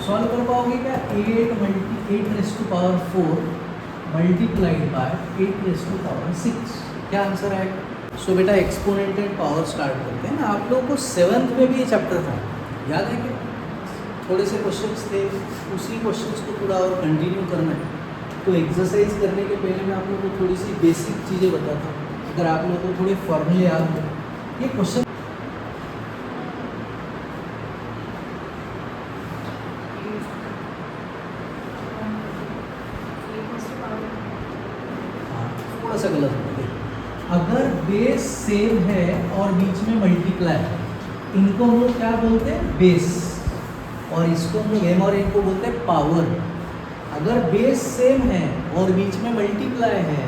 Solve कर पाओगे क्या? 8 raise to power 4 multiplied by 8 raise to power 6, क्या आंसर आएगा? सो बेटा एक्सपोनेंटेड पावर स्टार्ट करते हैं ना। आप लोगों को 7th में भी ये चैप्टर था, याद है क्या? थोड़े से क्वेश्चंस थे, उसी क्वेश्चंस को थोड़ा और कंटिन्यू करना है। तो एक्सरसाइज करने के पहले मैं आप लोगों को थोड़ी सी बेसिक चीज़ें बताता हूँ, अगर आप लोगों को थोड़े फॉर्मूले याद हो। ये क्वेश्चन थोड़ा सा गलत हो गया। अगर बेस सेम है और बीच में मल्टीप्लाई है, इनको हम लोग क्या बोलते हैं? बेस। और इसको हम लोग एम और एन को बोलते हैं पावर। अगर बेस सेम है और बीच में मल्टीप्लाई है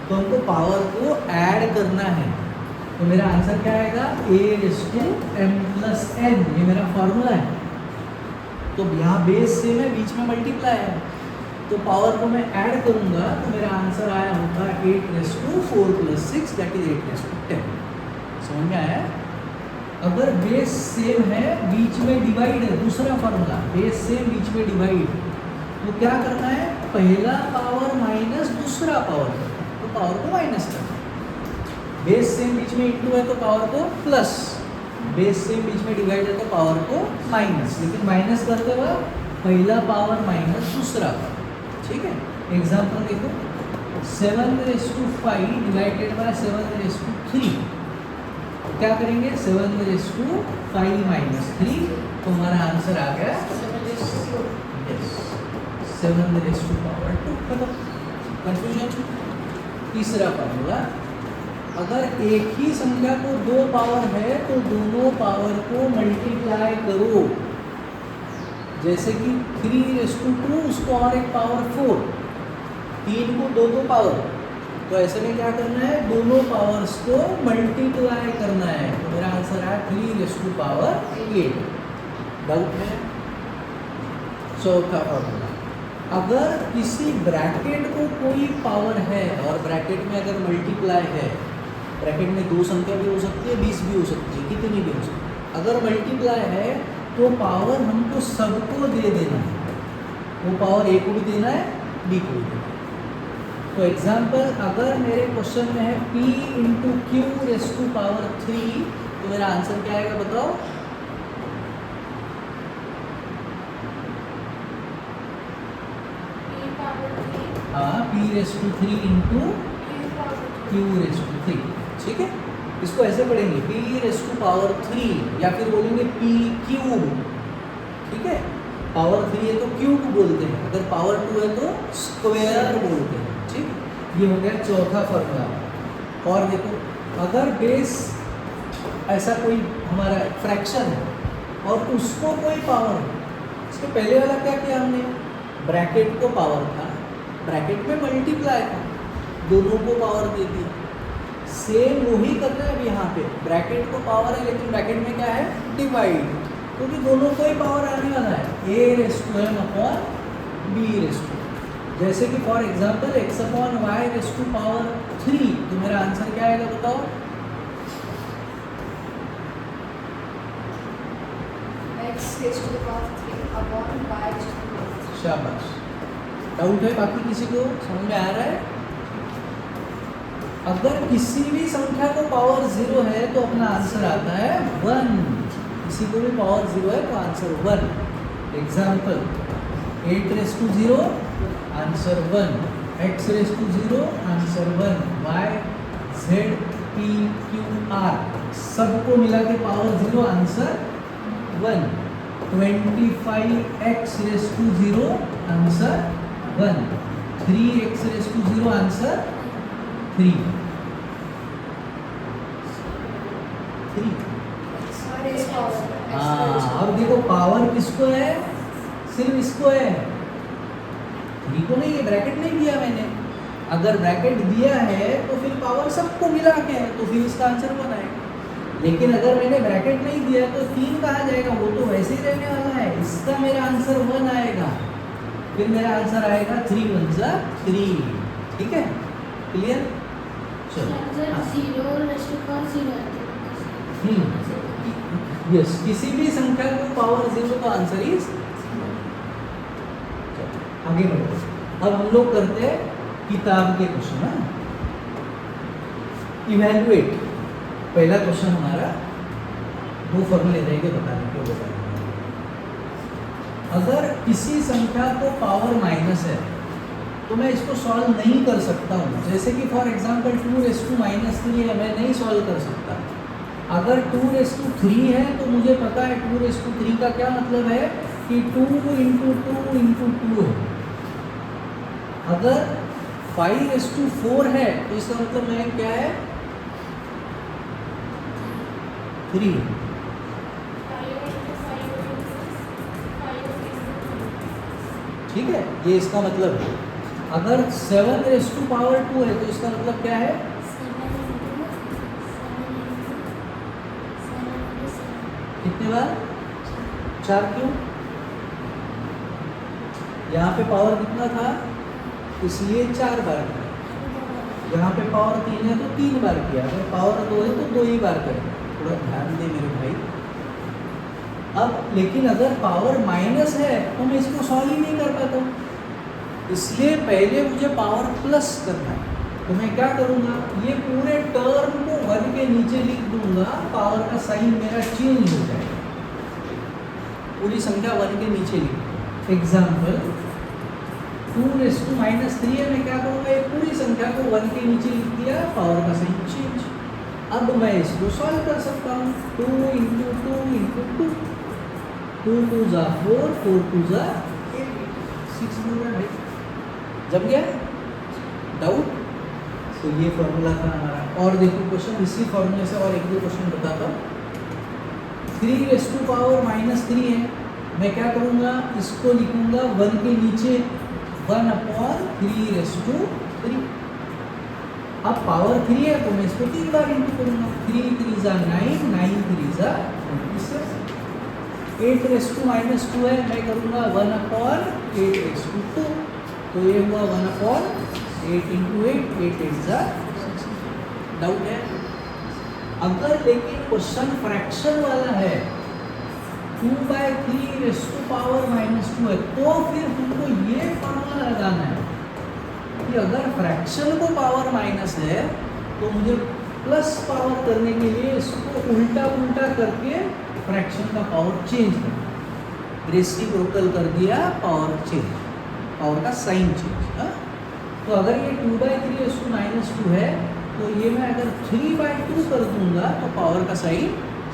तो हमको पावर को ऐड करना है। तो मेरा आंसर क्या आएगा? a/m+n, ये मेरा फॉर्मूला है। तो यहाँ बेस सेम है, बीच में मल्टीप्लाई है, तो पावर को मैं ऐड करूँगा तो मेरा आंसर आया होगा 8/4 + 6 दैट इज 8/10। समझ में आया? अगर बेस सेम है, बीच में डिवाइड है, दूसरा फॉर्मूला, बेस सेम बीच में डिवाइड, तो क्या करना है? पहला पावर माइनस दूसरा पावर, तो पावर को माइनस करना है। बेस सेम बीच में इंटू है तो पावर को प्लस, बेस सेम बीच में डिवाइड है तो पावर को माइनस, लेकिन माइनस करते वक्त पहला पावर माइनस दूसरा पावर। ठीक है, एग्जाम्पल देखो, 7/5 डिवाइडेड बाय 7/3, क्या करेंगे? 7/5 - 3, तो हमारा आंसर आ गया 7/2। खत्म, कंफ्यूजन। तीसरा फॉर्मूला, अगर एक ही संख्या को 2 पावर है तो दोनों पावर को मल्टीप्लाई करो। जैसे कि 3/2, उसको और एक पावर 4, 3 को 2 पावर, तो ऐसे में क्या करना है? दोनों पावर्स को मल्टीप्लाई करना है। तो मेरा आंसर है 3/8। डाउट है? चौथा फॉर्मूला, अगर किसी ब्रैकेट को कोई पावर है और ब्रैकेट में अगर मल्टीप्लाई है, ब्रैकेट में 2 संख्या भी हो सकती है, 20 भी हो सकती है, कितनी भी हो सकती है, अगर मल्टीप्लाई है तो पावर हमको सबको दे देना है। वो पावर ए को भी देना है, बी को भी देना है। तो एग्जाम्पल, अगर मेरे क्वेश्चन में है p × q⁻3, तो मेरा आंसर क्या आएगा बताओ? हाँ, p⁻3 × q⁻3। ठीक है, इसको ऐसे पढ़ेंगे p⁻3, या फिर बोलेंगे p³। ठीक है, पावर 3 है तो क्यूब बोलते हैं, अगर पावर 2 है तो स्क्वायर बोलते हैं। ठीक, ये हो गया चौथा फॉर्मूला। और देखो, अगर बेस ऐसा कोई हमारा फ्रैक्शन है और उसको कोई पावर, इसके पहले वाला क्या किया हमने? ब्रैकेट को पावर था, ब्रैकेट में मल्टीप्लाई था, दोनों को पावर दे दी। सेम वही करना है अब यहाँ पे, ब्रैकेट को पावर है लेकिन ब्रैकेट में क्या है? डिवाइड, क्योंकि दोनों को ही पावर आने वाला है, a/m/b/2। जैसे कि फॉर एग्जांपल x/y⁻3, तो मेरा आंसर क्या आएगा बताओ? x⁻3/y⁻3। शाबाश। डाउट है बाकी किसी को? समझ में आ रहा है? अगर किसी भी संख्या को पावर 0 है तो अपना आंसर आता है 1। किसी को भी पावर 0 है तो answer 1। Example, 8/0 answer 1, x/0 answer 1, y z p q r सबको मिला के power 0 answer 1, 25x/0 answer 1, 3x/0 answer 3। हाँ, अब देखो पावर किसको है? सिर्फ इसको है, 3 को नहीं है, ब्रैकेट नहीं दिया मैंने। अगर ब्रैकेट दिया है तो फिर पावर सबको मिला के है, तो फिर इसका आंसर 1 आएगा। लेकिन अगर मैंने ब्रैकेट नहीं दिया तो 3 कहाँ जाएगा? वो तो वैसे ही रहने वाला है, इसका मेरा आंसर 1 आएगा। फिर मेरा आंसर आएगा 3 × 3। ठीक है, क्लियर? चलो, यस, किसी भी संख्या को पावर 0 तो आंसर इज आगे बढ़ो। अब हम लोग करते हैं किताब के क्वेश्चन। है इवैल्यूएट, पहला क्वेश्चन हमारा 2 फॉर्मूले रहेंगे बताने के, बताने। अगर किसी संख्या को पावर माइनस है तो मैं इसको सॉल्व नहीं कर सकता हूँ। जैसे कि फॉर एग्जांपल 2⁻³ है, मैं नहीं सॉल्व कर सकता। अगर 2⁻³ है तो मुझे पता है 2⁻³ का क्या मतलब है कि 2 × 2 है। अगर 5⁻4 है तो इसका मतलब है क्या है, 3। ठीक है, ये इसका मतलब है। अगर 7⁻² है तो इसका मतलब क्या है, कितने बार, 4। क्यों, यहाँ पे पावर कितना था इसलिए 4 बार किया। यहाँ पे पावर 3 है तो 3 बार किया। अगर पावर 2 है तो 2 ही बार करें। थोड़ा ध्यान दे मेरे भाई। अब लेकिन अगर पावर माइनस है तो मैं इसको सॉल्व ही नहीं कर पाता हूँ, इसलिए पहले मुझे पावर प्लस करना है। तो मैं क्या करूँगा, ये पूरे टर्म को 1 के नीचे लिख दूंगा, पावर का साइन मेरा चेंज हो जाएगा। पूरी संख्या 1 के नीचे लिख दूंगा। एग्जाम्पल 2⁻³ है, मैं क्या करूँगा, ये पूरी संख्या को 1 के नीचे लिख दिया, पावर का साइन चेंज। अब मैं इसको सॉल्व कर सकता हूँ। 2 × 2 × 2, 2 2 × 4, 4 2 × 8, 6 होगा भाई। जम गया डाउट? तो ये फॉर्मूला था हमारा। और देखो क्वेश्चन इसी फॉर्मूले से और 1-2 क्वेश्चन बताता हूँ। 3⁻³ है, मैं क्या करूँगा, इसको लिखूँगा 1 के नीचे 1/3⁻3। अब पावर 3 है तो मैं इसको 3 बार इंटू करूँगा। 3 3 × 9, 9 3 × 26। 8⁻² है, मैं करूँगा 1/8⁻²। तो ये हुआ 1/8 × 8, 8 8 × 16। डाउट है? अगर लेकिन क्वेश्चन फ्रैक्शन वाला है, 2/3⁻² है, तो फिर तुमको ये फॉर्मूला लगाना है कि अगर फ्रैक्शन को पावर माइनस है तो मुझे प्लस पावर करने के लिए इसको उल्टा उल्टा करके फ्रैक्शन का पावर चेंज करना। रेसिप्रोकल कर दिया, पावर चेंज, पावर का साइन चेंज। तो अगर ये 2/3⁻² है तो ये मैं अगर 3/2 कर दूंगा तो पावर का साइन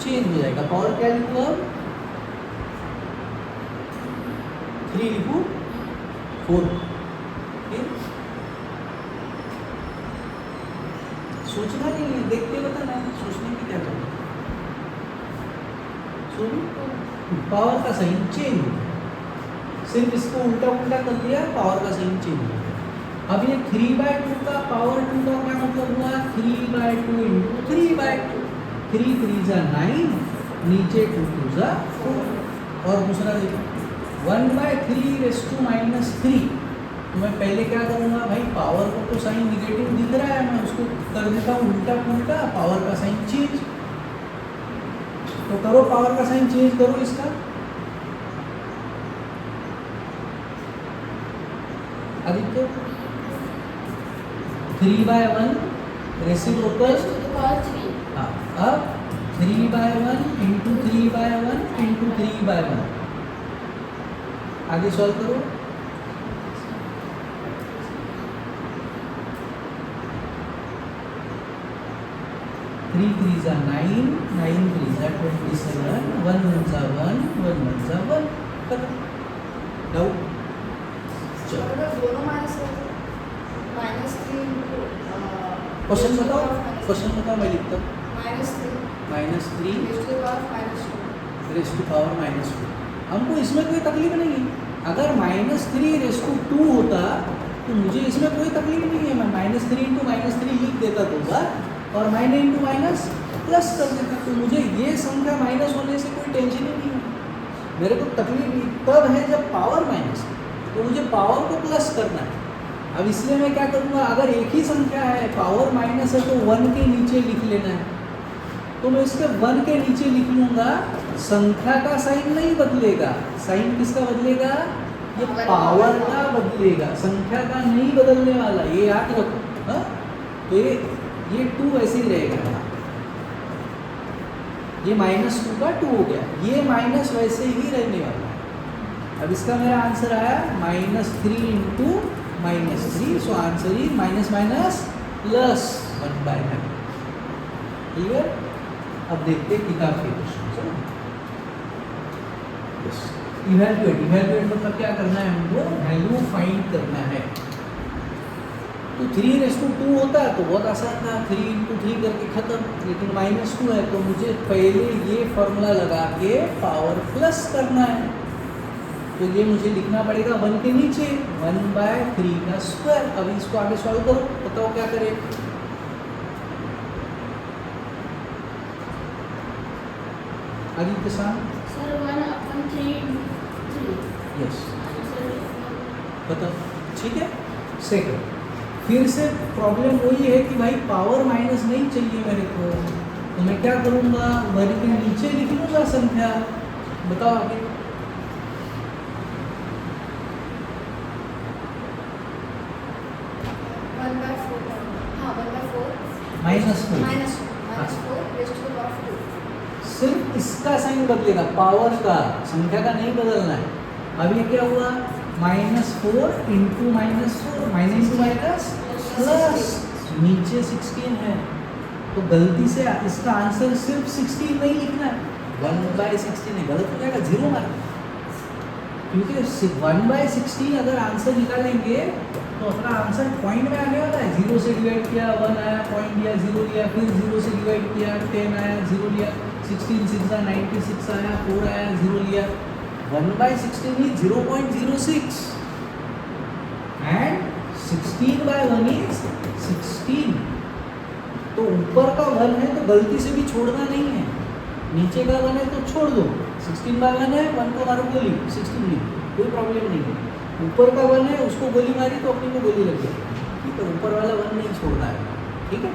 चेंज हो जाएगा। पावर क्या लिखूँ अब, 3 लिखूँ, 4। सोचना नहीं है, देख के बताना, सोचने की क्या करना। पावर का साइन चेंज हो गया, सिर्फ इसको उल्टा उल्टा कर दिया, पावर का साइन चेंज हो गया। अब ये 3/2 का पावर 2 का क्या मतलब हुआ, 3/2 × 3/2। 3 3 × 9, नीचे 2 2 × 4। और दूसरा देखो 1/3⁻³ तो मैं पहले क्या करूँगा भाई, पावर को तो साइन निगेटिव दिख रहा है, मैं उसको कर देता हूँ उल्टा पुल्टा, पावर का साइन चेंज। तो करो, पावर का साइन चेंज करो इसका। आदित्य 3/1 रेसिप्रोकल। हाँ, अब 3/1 × 3/1 × 3/1। आगे सॉल्व करो। 3 3 × 9, 9 3 × 27, 1 1 × 1, 1 1 × 1। खत्म। डाउट? चलो अगर दोनों माइनस है तो -3 क्वेश्चन बताओ, क्वेश्चन बताओ, मैं लिखता हूँ। -3 -3⁻²। हमको इसमें कोई तकलीफ नहीं है। अगर -3⁻² होता तो मुझे इसमें कोई तकलीफ नहीं है, मैं -3 × -3 लिख देता 2 बार और माइनस × माइनस प्लस कर देता। तो मुझे ये संख्या माइनस होने से कोई टेंशन ही नहीं है। मेरे को तकलीफ तब है जब पावर माइनस है, तो मुझे पावर को प्लस करना है। अब इसलिए मैं क्या करूँगा, अगर एक ही संख्या है, पावर माइनस है, तो 1 के नीचे लिख लेना है। तो मैं इसके 1 के नीचे लिख लूँगा, संख्या का साइन नहीं बदलेगा। साइन किसका बदलेगा, ये पावर का बदलेगा, संख्या का नहीं बदलने वाला, ये याद रखो। हाँ, तो ये 2 ऐसे ही रहेगा, ये -2 का 2 हो गया, ये माइनस वैसे ही रहने वाला है। अब इसका मेरा आंसर आया -3 into -3, so answer is minus minus plus 1/9। Clear? अब देखते हैं किताब के क्वेश्चन। इवैल्यूएट मतलब क्या करना है हमको? वैल्यू फाइंड करना है। तो 3:2 होता है तो बहुत आसान था, 3 इंटू 3 करके खत्म। लेकिन -2 है तो मुझे पहले ये फॉर्मूला लगा के पावर प्लस करना है, तो ये मुझे लिखना पड़ेगा 1 के नीचे 1/3 का स्क्वायर। अब इसको आगे सॉल्व करो, बताओ क्या करें। आदित्य साहब, सर 1/3 यस बताओ, ठीक है। सेकंड, फिर से प्रॉब्लम वही है कि भाई पावर माइनस नहीं चाहिए मेरे को, तो मैं क्या करूँगा? 1 के नीचे लिख लूँगा संख्या। बताओ आगे। -4 सिर्फ इसका साइन बदलेगा, पावर का, संख्या का नहीं बदलना है। अब ये क्या हुआ? -4 into -4, minus into minus plus, नीचे 16 है तो गलती से इसका आंसर सिर्फ 16 नहीं लिखना है, 1/16 है। गलत हो जाएगा, 0 मार्क, क्योंकि 1/16 अगर आंसर निकालेंगे तो अपना आंसर पॉइंट में आने वाला है। 0 से डिवाइड किया 1 आया, पॉइंट लिया 0 लिया, फिर 0 से डिवाइड किया 10 आया, 0 लिया, 16 6 96 आया, 4 आया, 0 लिया। 1/16 is 0.06 and 16/1 is 16। तो ऊपर का 1 है तो गलती से भी छोड़ना नहीं है, नीचे का 1 है तो छोड़ दो। 16/1 है, 1 को मारो गोली, 16 लिख, कोई प्रॉब्लम नहीं है। ऊपर का 1 है, उसको गोली मारी तो अपनी को गोली लग जाएगी, ठीक है। ऊपर वाला 1 नहीं छोड़ना है, ठीक है।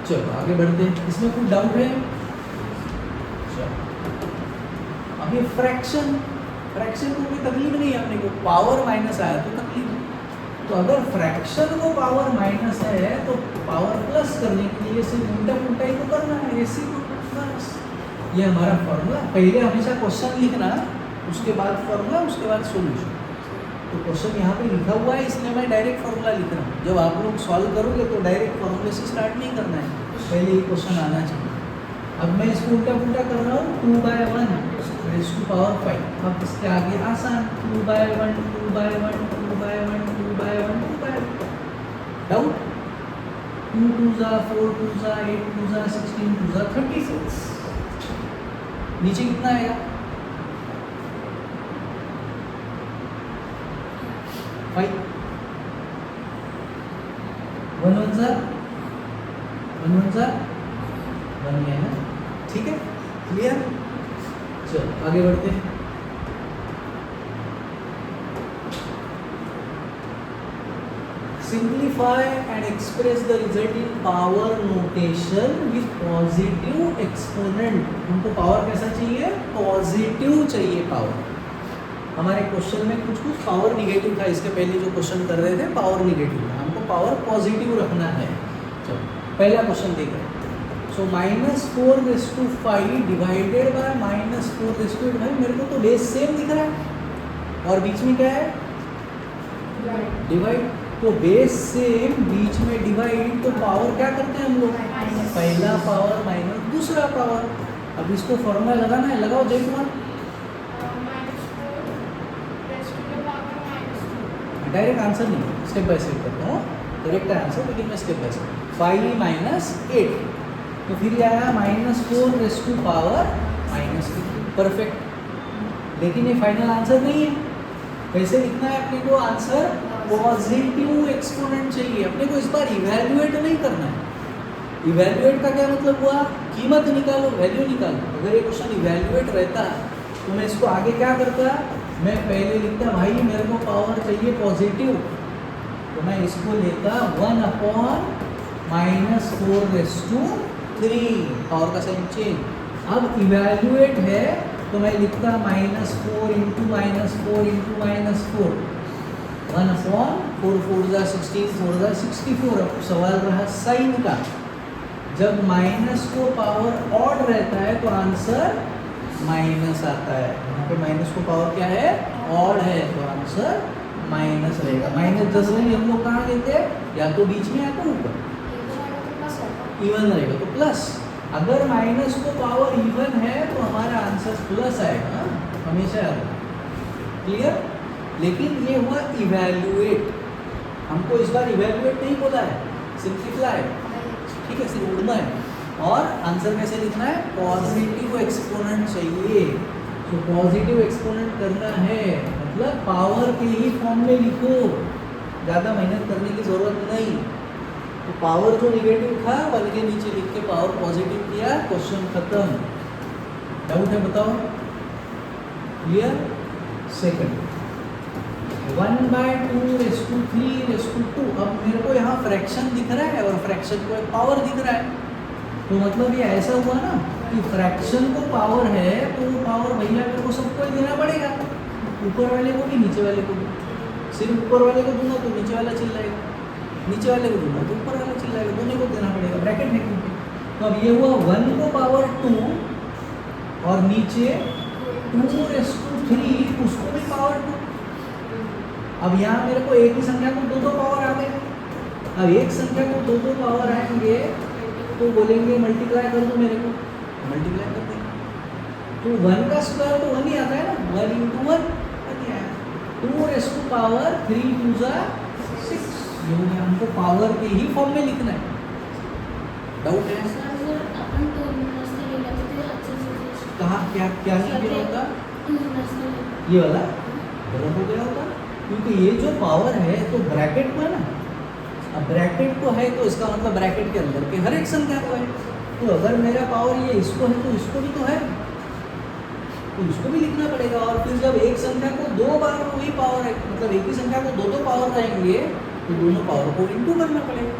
चलो आगे बढ़ते हैं, इसमें कुछ डाउट है? अभी फ्रैक्शन को कोई तकलीफ नहीं है, अपने को पावर माइनस आया तो तकलीफ है। तो अगर फ्रैक्शन को पावर माइनस है तो पावर प्लस करने के लिए सिर्फ उल्टा ही तो करना है, ऐसे ही बस। ये हमारा फॉर्मूला, पहले हमेशा क्वेश्चन लिखना, उसके बाद फॉर्मूला, उसके बाद सॉल्यूशन। तो क्वेश्चन यहाँ पे लिखा हुआ है, इसलिए मैं डायरेक्ट फॉर्मूला लिख रहा हूँ। जब आप लोग सॉल्व करोगे तो डायरेक्ट फॉर्मूले से स्टार्ट नहीं करना है, पहले ये क्वेश्चन आना चाहिए। अब मैं इसको उल्टा कर रहा हूँ, 2/1 raised to power 5। अब इसके आगे आसान, 2/1 2/1 2/1 2/1 2/1। Doubt? 2 2s 4 2s 8 2s 16 2s 36। नीचे कितना आएगा? 5। 1 1 1 है ना, ठीक है, क्लियर। चलो आगे बढ़ते हैं। Simplify and express the result in power notation with positive exponent. हमको पावर कैसा चाहिए? पॉजिटिव चाहिए पावर। हमारे क्वेश्चन में कुछ पावर निगेटिव था, इसके पहले जो क्वेश्चन कर रहे थे पावर निगेटिव था, हमको पावर पॉजिटिव रखना है। चलो पहला क्वेश्चन देख रहे हैं। सो -4/5 डिवाइडेड बाय -4/8। भाई मेरे को तो बेस सेम दिख रहा है और बीच में क्या है? डिवाइड। तो बेस सेम, बीच में डिवाइड, तो पावर क्या करते हैं हम लोग? पहला पावर माइनस दूसरा पावर। अब इसको फॉर्मूला लगाना है, लगाओ जय कुमार। डायरेक्ट आंसर नहीं, स्टेप बाय स्टेप करता हूँ, डायरेक्ट आंसर, लेकिन मैं स्टेप बाय स्टेप। 5 - 8 तो फिर आया -4/पावर -3। परफेक्ट। लेकिन ये फाइनल आंसर नहीं है, कैसे लिखना है अपने को? आंसर पॉजिटिव एक्सपोनेंट चाहिए अपने को। इस बार इवैल्यूएट नहीं करना है। इवैल्यूएट का क्या मतलब हुआ? कीमत निकालो, वैल्यू निकालो। अगर ये क्वेश्चन इवैल्यूएट रहता तो मैं इसको आगे क्या करता? मैं पहले लिखता भाई मेरे को पावर चाहिए पॉजिटिव, तो मैं इसको लेता 1/-4/3 पावर का साइन चेंज। अब इवैल्यूएट है तो मैं लिखता -4 इंटू -4 इंटू -4 1/4 4 जा 16 4 जा 64। अब सवाल रहा साइन का। जब माइनस को पावर ऑड रहता है तो आंसर माइनस आता है। यहाँ पे माइनस को पावर क्या है? ऑड है, तो आंसर माइनस रहेगा। माइनस 10 हम लोग कहाँ लेते हैं? या तो बीच में या तो ऊपर। इवन रहेगा तो प्लस। अगर माइनस को पावर इवन है तो हमारा आंसर प्लस आएगा हमेशा। क्लियर? लेकिन ये हुआ इवैल्यूएट। हमको इस बार इवैल्यूएट नहीं बोला है, सिंप्लीफाई। ठीक है, सिर्फ उड़ना है। और आंसर कैसे लिखना है? पॉजिटिव एक्सपोनेंट चाहिए। तो पॉजिटिव एक्सपोनेंट करना है मतलब पावर के ही फॉर्म में लिखो, ज़्यादा मेहनत करने की ज़रूरत नहीं। तो पावर जो निगेटिव था 1 के नीचे लिख के पावर पॉजिटिव किया, क्वेश्चन खत्म। डाउट है बताओ? क्लियर? सेकंड 1/2 अब मेरे को यहाँ फ्रैक्शन दिख रहा है और फ्रैक्शन को एक पावर दिख रहा है। तो मतलब ये ऐसा हुआ ना कि फ्रैक्शन को पावर है तो वो पावर भैया मेरे को सबको देना पड़ेगा, ऊपर वाले को भी नीचे वाले को भी। सिर्फ ऊपर वाले को दूंगा तो नीचे वाला चिल्लाएगा, नीचे वाले को दूंगा तो ऊपर वाला चिल्लाएगा, दोनों को देना पड़ेगा। ब्रैकेट है क्योंकि तो अब ये हुआ 1 को पावर 2 और नीचे 2/3 उसको भी पावर 2। अब यहाँ मेरे को एक ही संख्या को दो पावर आ गए। अब एक संख्या को दो पावर आएंगे तो बोलेंगे मल्टीप्लाई कर दो, मेरे को मल्टीप्लाई कर देंगे। तो 1 का स्क्वायर तो 1 ही आता है ना, 1 इंटू 1 1 ही आया। 2/3 2 जा 6। ये हो गया। हमको पावर के ही फॉर्म में लिखना है। डाउट है? कहाँ क्या क्या लिखना होता? ये वाला गलत हो गया होगा क्योंकि ये जो पावर है तो ब्रैकेट में ना। अब ब्रैकेट को है तो इसका मतलब ब्रैकेट के अंदर के हर एक संख्या को है। तो अगर मेरा पावर ये इसको है तो इसको भी तो है, तो इसको भी लिखना पड़ेगा। और फिर जब एक संख्या को 2 बार वही पावर है, मतलब एक ही संख्या को दो पावर रहेंगे तो दोनों पावर को इंटू करना पड़ेगा।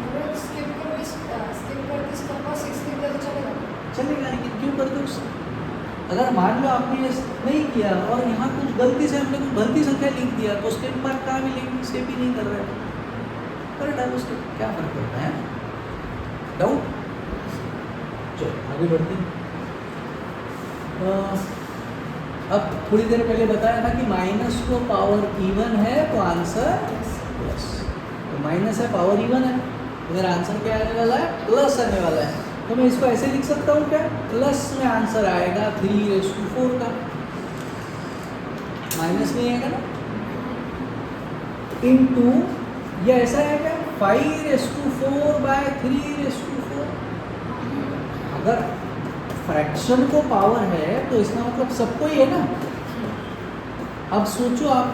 चलेगा, लेकिन क्यों करते हो? अगर मान लो आपने ये नहीं किया और यहाँ कुछ गलती से हमने कुछ गलती संख्या लिख दिया तो स्टेप मार्क कहाँ मिलेंगे? स्टेप ही नहीं कर रहे हैं, कर डालो स्टेप, क्या फर्क पड़ता है? डाउट? चलो आगे बढ़ते हैं। अब थोड़ी देर पहले बताया था कि माइनस को पावर इवन है तो आंसर प्लस। तो माइनस है, पावर इवन है, तो मेरा आंसर क्या आने वाला है? प्लस आने वाला है। तो मैं इसको ऐसे लिख सकता हूँ क्या? प्लस में आंसर आएगा 3/4 का, माइनस नहीं आएगा ना। इंटू ये ऐसा है क्या? 5/4/3/4। अगर फ्रैक्शन को पावर है तो इसका मतलब सबको ही है ना। अब सोचो आप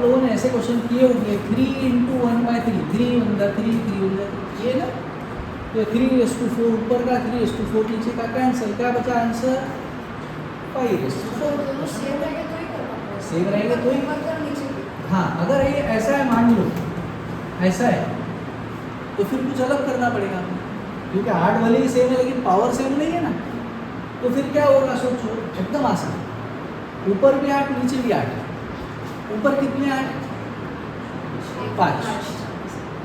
लोगों ने ऐसे क्वेश्चन किए होंगे 3 इंटू 1/3 3 1 3 3 1 ये ना। तो 3/4 ऊपर का 3/4 नीचे का कैंसिल, क्या बचा आंसर? 5/4। सेम रहेगा तो ही। हाँ, अगर ये ऐसा है, मान लो ऐसा है तो फिर कुछ अलग करना पड़ेगा क्योंकि 8 वाले ही सेम है लेकिन पावर सेम नहीं है ना। तो फिर क्या होगा? सोचो, एकदम आसान। ऊपर भी 8 नीचे भी 8। ऊपर कितने 8? 5।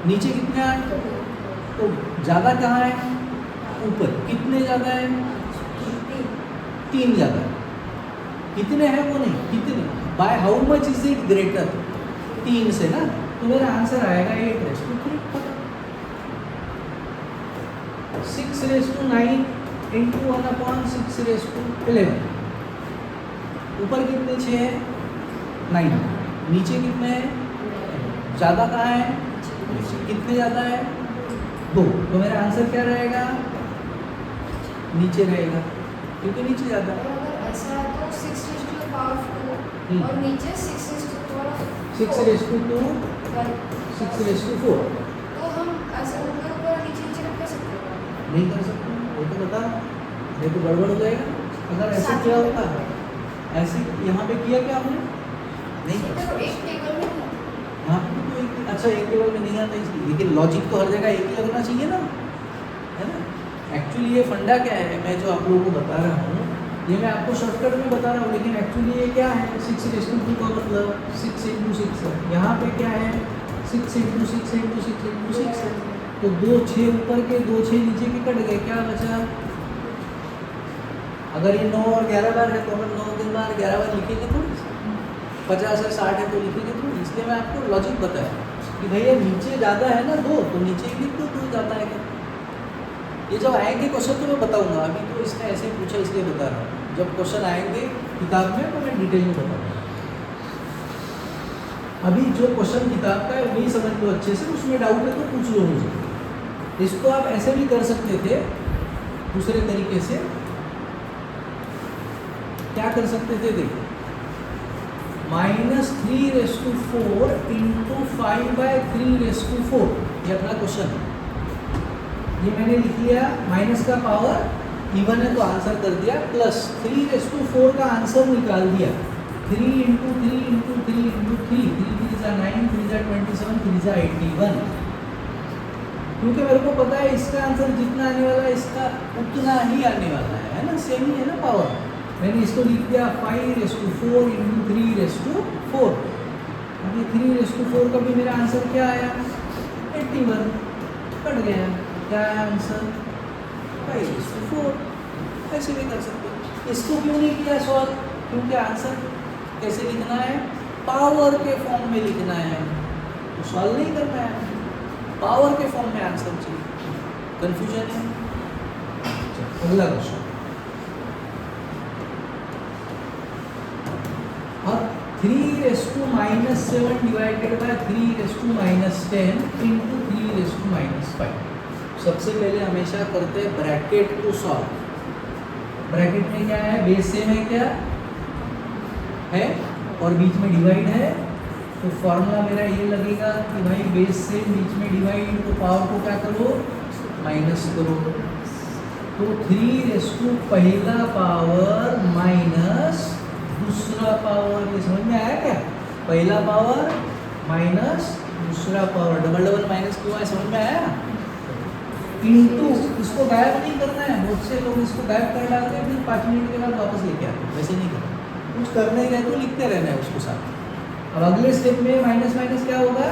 नीचे कितने 8? तो ज़्यादा कहाँ है? ऊपर। कितने ज़्यादा है? 3 ज़्यादा है। कितने हैं वो नहीं, कितने, by how much is it greater? 3 से ना। तो मेरा आंसर आएगा 8/3। 6/9 इंटू 1/6/11। ऊपर कितने 6 है? 9। नीचे कितने हैं? ज़्यादा कहाँ है? कितने ज़्यादा है? 2। तो मेरा आंसर क्या रहेगा? नीचे रहेगा क्योंकि नीचे ज़्यादा है। ऐसा है तो 6/2 और नीचे 6/2 6/4। तो हम ऐसा ऊपर ऊपर नीचे नीचे रख सकते हैं? नहीं कर सकते, वो तो बता, ये तो गड़बड़ हो जाएगा। अगर ऐसे किया होता है, ऐसे यहाँ पे किया क्या आपने? नहीं कर सकते। एक टेबल में हाँ तो अच्छा एक टेबल में नहीं आता इसलिए, लेकिन लॉजिक तो हर जगह एक ही लगना चाहिए ना, है ना। एक्चुअली ये फंडा क्या है, मैं जो आप लोगों को बता रहा हूँ ये मैं आपको शॉर्टकट में बता रहा हूँ, लेकिन एक्चुअली ये क्या है, 6 रेज़ टू 2 का मतलब 6 इंटू 6 है। यहाँ पे क्या है, 6 इंटू 6 इंटू 6 इंटू 6 है। तो 2 6 ऊपर के 2 6 नीचे के कट गए, क्या बचा? अगर ये 9 और 11 बार है तो अगर 9 के बार 11 बार लिखेंगे थोड़ी, 50 है 60 है तो लिखेंगे थोड़ी। इसलिए मैं आपको लॉजिक बताया कि भैया नीचे ज़्यादा है ना 2, तो नीचे ही लिख दो 2 ज़्यादा है क्या। ये जब आएंगे क्वेश्चन तो मैं बताऊंगा, अभी तो इसने ऐसे ही पूछा इसलिए बता रहा हूँ। जब क्वेश्चन आएंगे किताब में तो मैं डिटेल में बताऊंगा। अभी जो क्वेश्चन किताब का है वही समझ लो अच्छे से, उसमें डाउट है तो पूछ लो मुझे। इसको आप ऐसे भी कर सकते थे दूसरे तरीके से। क्या कर सकते थे, देखो, -3⁴ इंटू 5/3⁴, ये अपना क्वेश्चन है। ये मैंने लिख लिया, माइनस का पावर इवन है तो आंसर कर दिया, प्लस 3⁴ का आंसर निकाल दिया। 3 इंटू 3 इंटू 3 इंटू 3, 3 3 जा 9, 3 जा 27, 3 जा 81। क्योंकि मेरे को पता है इसका आंसर जितना आने वाला है इसका उतना ही आने वाला है ना, सेम ही है ना पावर। मैंने इसको लिख दिया 5⁴ इंटू 3⁴। अब ये 3⁴ का भी मेरा आंसर क्या आया, 81, कट गया। क्या है आंसर, 5⁴। ऐसे भी कर सकते हो। इसको क्यों नहीं किया सॉल्व, क्योंकि आंसर कैसे लिखना है, पावर के फॉर्म में लिखना है, तो सॉल्व नहीं करना है, पावर के फॉर्म में आंसर चाहिए। कंफ्यूजन है। अगला क्वेश्चन, अब 3⁻7 डिवाइडेड बाय 3⁻10 इंटू 3⁻5। सबसे पहले हमेशा करते हैं ब्रैकेट को सॉल्व। ब्रैकेट में क्या है, बेस सेम है क्या है और बीच में डिवाइड है, तो फॉर्मूला मेरा ये लगेगा कि भाई बेस सेम बीच में डिवाइड, तो पावर को क्या करो, माइनस करो। तो 3 पहला पावर माइनस दूसरा पावर, ये समझ में आया क्या, पहला पावर माइनस दूसरा पावर, डबल डबल माइनस क्यों है, समझ में आया। इंटू, इसको गायब नहीं करना है, बहुत से लोग इसको गायब कर डालते हैं फिर 5 मिनट के बाद वापस लेके आते हैं, वैसे नहीं करना, कुछ करना ही रहे तो लिखते रहना है उसको साथ। अब अगले स्टेप में माइनस माइनस क्या होगा,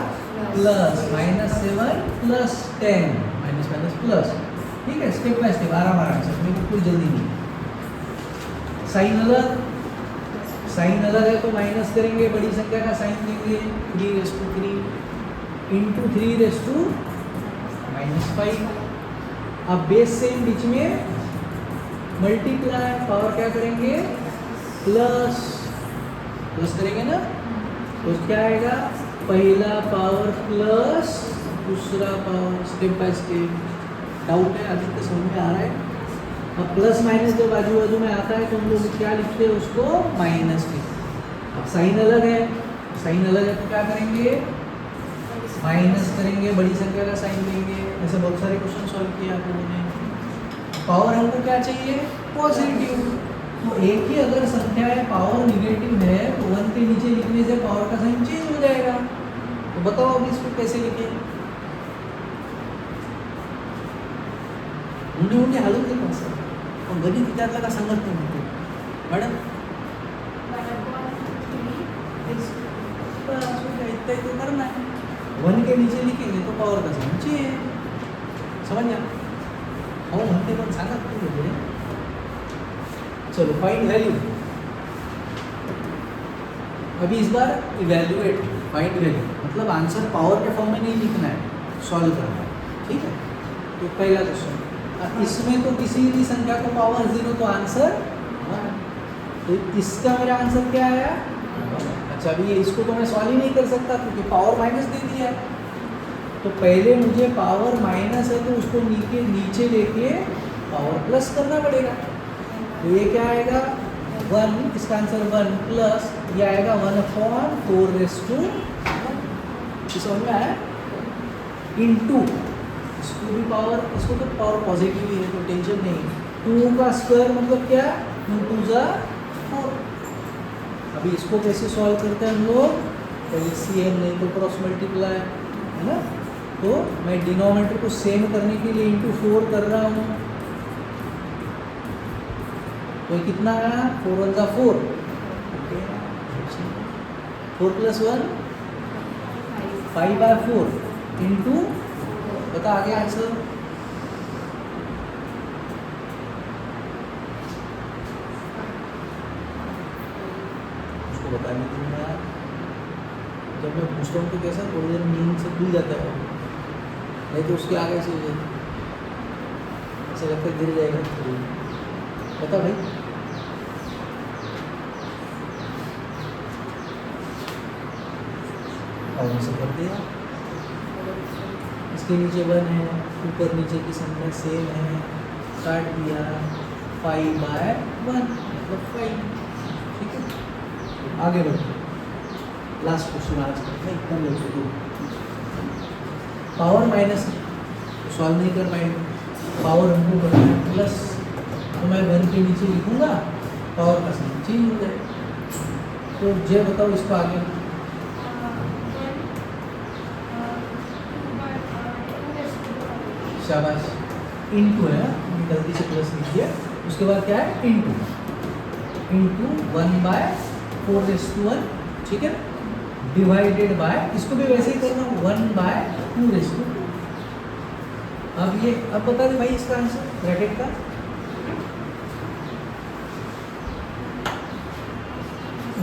plus, -7 plus 10, minus minus plus, ठीक है। स्टेप बाय स्टेप, आराम से, मेरे को कोई जल्दी नहीं। साइन अलग, साइन अलग है तो माइनस करेंगे, बड़ी संख्या का साइन देंगे, 3⁻3 इंटू 3⁻5। अब बेस सेम बीच में मल्टीप्लाई, पावर क्या करेंगे, प्लस, प्लस करेंगे ना, तो क्या आएगा, पहला पावर प्लस दूसरा power, step by step. Doubt है अभी तक समझ में आ रहा है। अब प्लस माइनस जब बाजू बाजू में आता है तो हम लोग क्या लिखते हैं, उसको माइनस लिखते। अब साइन अलग है, साइन अलग है तो क्या करेंगे, माइनस करेंगे, बड़ी संख्या का साइन देंगे। ऐसे बहुत सारे क्वेश्चन सॉल्व किए आप लोगों ने। पावर हमको क्या चाहिए, पॉजिटिव। तो एक ही अगर संख्या है पावर निगेटिव है तो 1 के नीचे लिखने से पावर का साइन चेंज हो जाएगा। तो बताओ अभी इसको कैसे लिखें, मुंडे मुंडे हालून नाही पण पण गणित विचारलं का सांगत नाही म्हणतो मॅडम, इतना ही तो करना है। 1 के नीचे लिखेंगे तो पावर का साइन चेंज, समझ गया। हो म्हणते पण सांगत नाही बोले। चलो फाइंड वैल्यू, अभी इस बार इवैल्यूएट, फाइंड वैल्यू मतलब आंसर पावर के फॉर्म में नहीं लिखना है, सॉल्व करना है, ठीक है। तो पहला क्वेश्चन, इसमें तो किसी भी संख्या को पावर 0 तो आंसर 1, तो इसका मेरा आंसर क्या आया। अच्छा अभी ये इसको तो मैं सॉल्व ही नहीं कर सकता क्योंकि पावर माइनस दे दिया है। तो पहले मुझे पावर माइनस है तो उसको नीचे लेके पावर प्लस करना पड़ेगा। तो ये क्या आएगा 1, इसका आंसर 1 प्लस ये आएगा 1/4 समझ में आया, इंटू इसको भी पावर, इसको तो पावर पॉजिटिव ही है तो टेंशन नहीं। 2 का स्क्वायर मतलब क्या, 2 2 जा 4। अभी इसको कैसे सॉल्व करते हैं हम लोग, LCM नहीं तो क्रॉस मल्टीप्लाई, है ना। तो मैं डिनोमिनेटर को सेम करने के लिए इंटू 4 कर रहा हूँ। तो ये कितना आया 4 1 जा 4 4 प्लस 1 5/4 इंटू बता आगे आंसर उसको बताने के लिए यार जब मैं पूछता हूँ तो कैसा थोड़ी देर नींद से खुल जाता है नहीं तो उसके आगे से ऐसा लगता है गिर जाएगा बता भाई और ऐसा कर दिया इसके नीचे 1 है ऊपर नीचे की संख्या सेम है काट दिया 5/1 मतलब 5 ठीक है आगे बढ़ो लास्ट क्वेश्चन आज का एकदम ले चुकी पावर माइनस सॉल्व नहीं कर पाएंगे पावर हमको करना है प्लस तो मैं 1 के नीचे लिखूंगा पावर का साइन चेंज हो जाएगा तो जे बताओ इसको आगे शाबाश इनटू है गलती से प्लस लिख दिया उसके बाद क्या है इनटू 1/4 ठीक है डिवाइडेड बाय इसको भी वैसे ही करना 1/2 अब ये अब बता दे भाई इसका आंसर ब्रैकेट का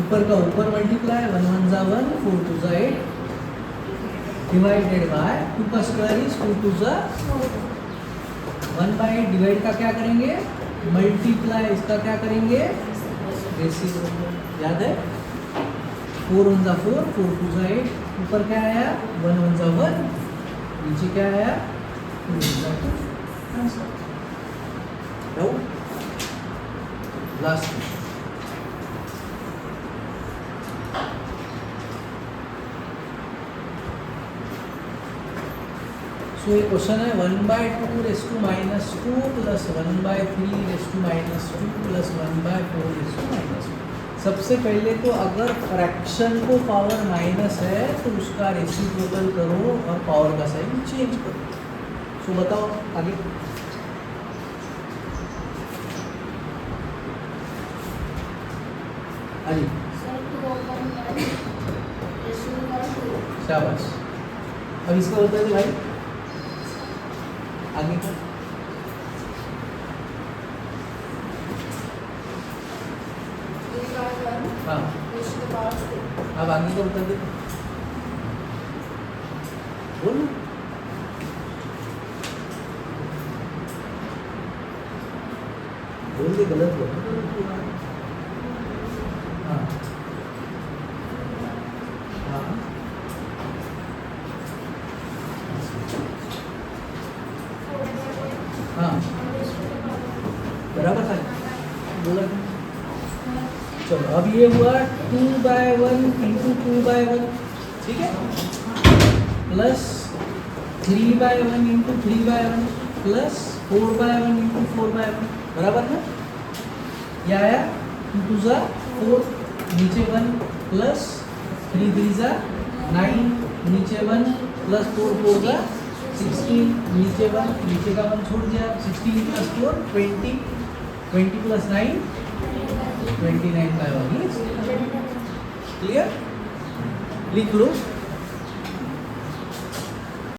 ऊपर का ऊपर मल्टीप्लाई 1 1 जा 1 4 2 जा 8 डिवाइडेड बाय 2 का स्क्वायर इज 2 2 जा 1/8 डिवाइड का क्या करेंगे मल्टीप्लाई इसका क्या करेंगे रेसिप्रोकल याद है 4 1 जा 4 4 2 जा 8 ऊपर क्या आया 1 1 जा 1 नीचे क्या आया 2 जा 2 आंसर लास्ट सो ये क्वेश्चन है 1/2 raise to -2 plus 1/3 raise to -2 plus 1/4 raise to -2 सबसे पहले तो अगर फ्रैक्शन को पावर माइनस है तो उसका रेसिप्रोकल करो और पावर का साइन चेंज करो सो बताओ आगे अरे शाबाश अब इसका बता दे भाई आगे का हाँ अब आगे का बता दे बोल बोल दे गलत बोल हाँ हाँ हाँ बराबर था बोला चलो अब ये हुआ 2/1 इंटू 2/1 ठीक है प्लस 3/1 इंटू 3/1 प्लस 4/1 इंटू 4/1 बराबर है ये आया 2 2 जा 4 नीचे 1 प्लस 3 3 जा 9 नीचे 1 प्लस 4 4 जा 16 नीचे 1 नीचे का 1 छोड़ दिया 16 प्लस 4 20 20 प्लस 9 29 का क्लियर लिख लो